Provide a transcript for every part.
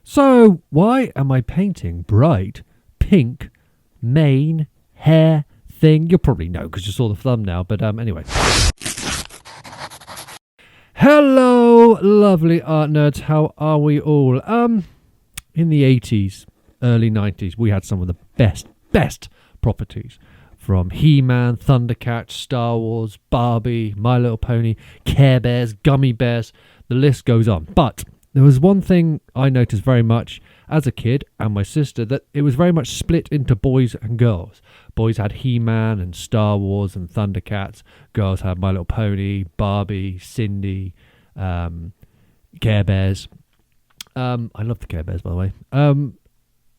So, why am I painting bright pink mane hair thing? You'll probably know because you saw the thumbnail, but anyway. Hello, lovely art nerds. How are we all? In the 80s, early 90s, we had some of the best properties. From He-Man, Thundercats, Star Wars, Barbie, My Little Pony, Care Bears, Gummy Bears. The list goes on. But there was one thing I noticed very much as a kid and my sister, that it was very much split into boys and girls. Boys had He-Man and Star Wars and Thundercats. Girls had My Little Pony, Barbie, Cindy, Care Bears. I love the Care Bears, by the way.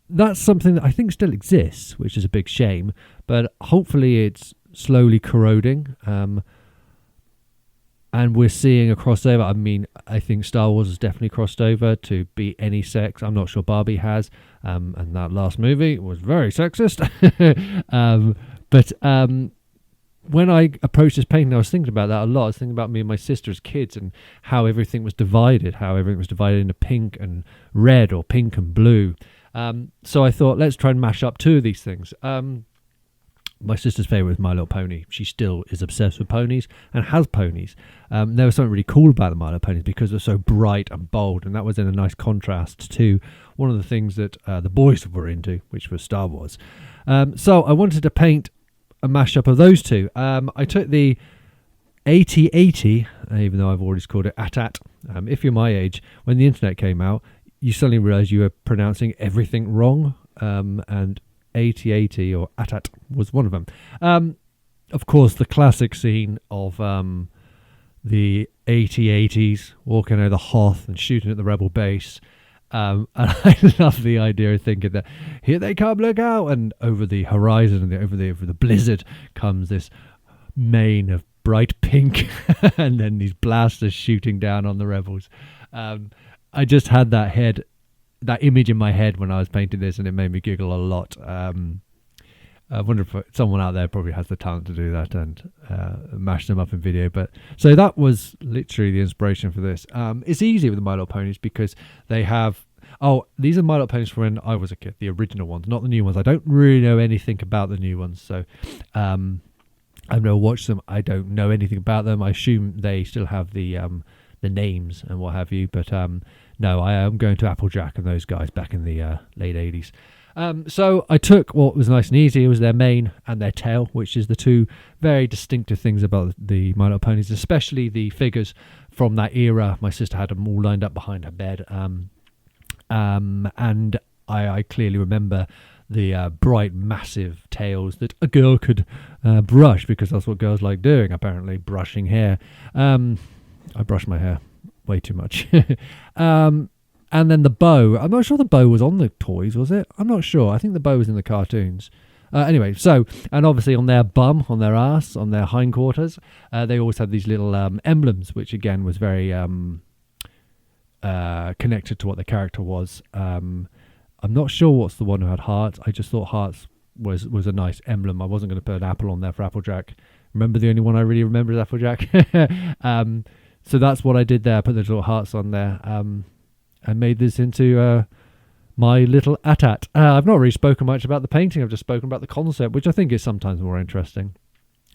That's something that I think still exists, which is a big shame, but hopefully it's slowly corroding. And we're seeing a crossover. I mean, I think Star Wars has definitely crossed over to be any sex. I'm not sure Barbie has. And that last movie was very sexist. But when I approached this painting, I was thinking about that a lot. I was thinking about me and my sister as kids and how everything was divided, into pink and red or pink and blue. So I thought, let's try and mash up two of these things. My sister's favourite was My Little Pony. She still is obsessed with ponies and has ponies. There was something really cool about the My Little Ponies because they're so bright and bold, and that was in a nice contrast to one of the things that the boys were into, which was Star Wars. So I wanted to paint a mashup of those two. I took the AT-AT, even though I've always called it ATAT. If you're my age, when the internet came out, you suddenly realised you were pronouncing everything wrong, and AT-AT or ATAT was one of them. Of course, the classic scene of the AT-ATs walking over the Hoth and shooting at the rebel base. And I love the idea of thinking that here they come, look out, and over the horizon and over the blizzard comes this mane of bright pink, and then these blasters shooting down on the rebels. I just had that image in my head when I was painting this, and it made me giggle a lot. I wonder if someone out there probably has the talent to do that and mash them up in video. But so that was literally the inspiration for this. It's easy with the My Little Ponies because they have... Oh, these are My Little Ponies from when I was a kid, the original ones, not the new ones. I don't really know anything about the new ones, so I've never watched them. I don't know anything about them. I assume they still have the names and what have you, but no, I am going to Applejack and those guys back in the late 80s. So I took what was nice and easy. It was their mane and their tail, which is the two very distinctive things about the My Little Ponies, especially the figures from that era. My sister had them all lined up behind her bed, and I clearly remember the bright, massive tails that a girl could brush, because that's what girls like doing, apparently, brushing hair. I brush my hair way too much. And then the bow. I'm not sure the bow was on the toys, was it? I'm not sure. I think the bow was in the cartoons. Anyway, so, and obviously on their bum, on their ass, on their hindquarters, they always had these little emblems, which again was very connected to what the character was. I'm not sure what's the one who had hearts. I just thought hearts was a nice emblem. I wasn't going to put an apple on there for Applejack. Remember, the only one I really remember is Applejack. So that's what I did there. I put those little hearts on there. I made this into my Little ATAT. I've not really spoken much about the painting. I've just spoken about the concept, which I think is sometimes more interesting.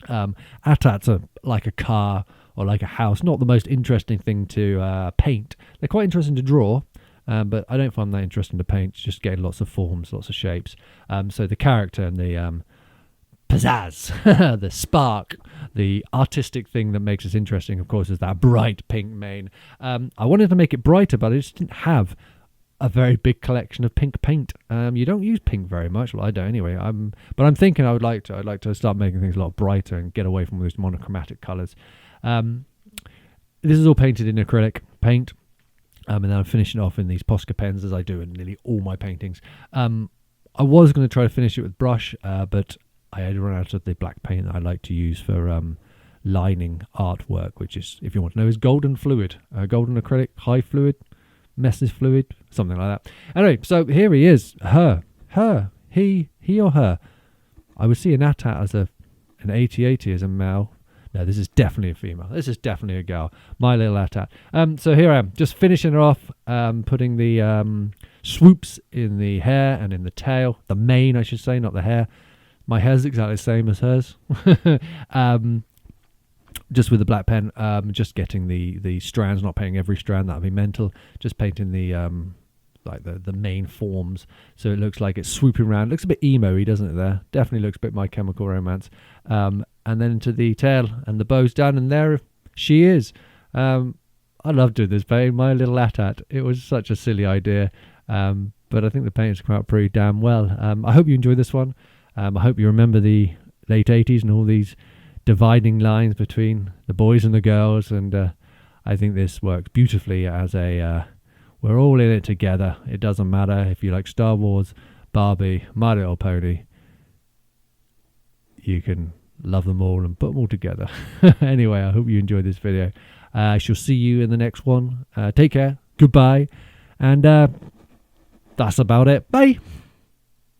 ATATs are like a car or like a house. Not the most interesting thing to paint. They're quite interesting to draw, but I don't find that interesting to paint. It's just getting lots of forms, lots of shapes. So the character and the pizzazz, the spark, the artistic thing that makes it interesting, of course, is that bright pink mane. I wanted to make it brighter, but I just didn't have a very big collection of pink paint. You don't use pink very much. Well, I don't anyway. But I'm thinking I'd like to start making things a lot brighter and get away from those monochromatic colours. This is all painted in acrylic paint, and then I'm finishing it off in these Posca pens, as I do in nearly all my paintings. I was going to try to finish it with brush, but I had run out of the black paint that I like to use for lining artwork, which is, if you want to know, is golden fluid, golden acrylic, high fluid, messes fluid, something like that. Anyway, so here he is, he or her. I would see an ATAT as an AT-AT as a male. No, this is definitely a female. This is definitely a girl. My Little ATAT. So here I am, just finishing her off, putting the swoops in the hair and in the tail. The mane, I should say, not the hair. My hair's exactly the same as hers. Just with the black pen, just getting the strands, not painting every strand, that would be mental. Just painting the like the main forms, so it looks like it's swooping around. Looks a bit emo-y, doesn't it? There definitely looks a bit My Chemical Romance. And then into the tail, and the bow's done, and there she is. I love doing this painting, My Little ATAT. It was such a silly idea, but I think the paintings come out pretty damn well. I hope you enjoy this one. I hope you remember the late 80s and all these dividing lines between the boys and the girls, and I think this works beautifully as a we're all in it together. It doesn't matter if you like Star Wars, Barbie, My Little Pony. You can love them all and put them all together. Anyway, I hope you enjoyed this video. I shall see you in the next one. Take care. Goodbye. And that's about it. Bye.